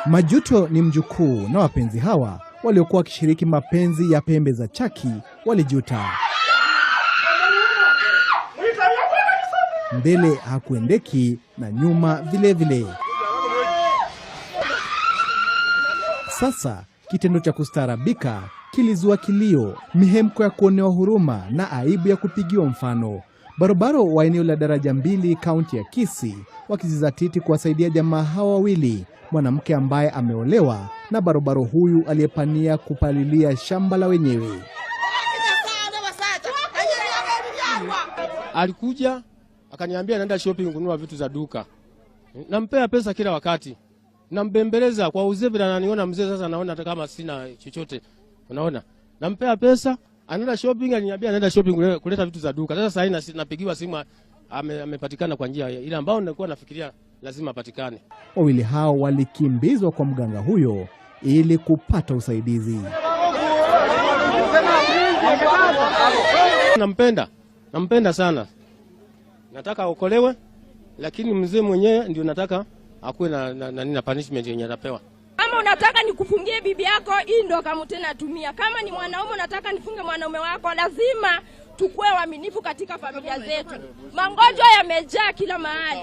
Majuto ni mjukuu na wapenzi hawa waliokuwa wakishiriki mapenzi ya pembe za chaki walijuta. Mbele hakuendeki na nyuma vile vile. Sasa kitendo cha kustaarabika kilizua kilio, mihemko ya kuonewa huruma na aibu ya kupigiwa mfano. Barobaro wa eneo la Daraja Mbili, kaunti ya Kisii, wakizizatiti kuwasaidia jamaa hawa wawili, mwanamke ambaye ameolewa na barobaro huyu aliyepania kupalilia shamba la wenyewe. Alikuja akaniambia naenda shopping kununua vitu za duka. Nampea pesa kila wakati. Nambembeleza kwa uzee bila ananiona mzee, sasa naona hata kama sina chochote. Unaona? Nampea pesa, anaenda shopping, aliniambia anaenda shopping kuleta vitu za duka. Sasa sasa napigiwa simu amepatikana kwa njia ile ambayo nilikuwa nafikiria lazima apatikane. Wawili hao walikimbizwa kwa mganga huyo ili kupata usaidizi. Nampenda sana. Nataka aokolewe, lakini mzee mwenyewe ndio nataka akuwe na punishment yenye atapewa. Kama unataka nikufungie bibi yako, hii ndio kama tena tumia. Kama ni mwanaume unataka nifunge mwanaume wako, lazima tukue waaminifu katika familia zetu. Magonjwa yamejaa kila mahali.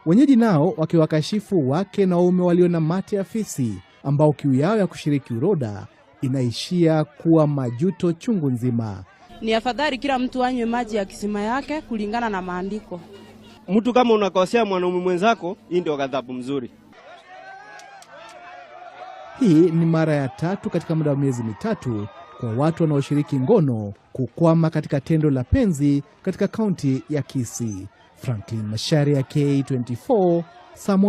Wenyeji nao wakiwakashifu wake na waume walio na mate ya fisi, ambao kiu yao ya kushiriki uroda inaishia kuwa majuto chungu nzima. Ni afadhali kila mtu anywe maji ya kisima yake kulingana na maandiko. Mtu kama unakosea mwanaume mwenzako, hii ndio ghadhabu mzuri. Hii ni mara ya 3 katika muda wa miezi mitatu kwa watu wanaoshiriki ngono kukwama katika tendo la penzi katika kaunti ya Kisii. Franklin Macharia, K24, Samo.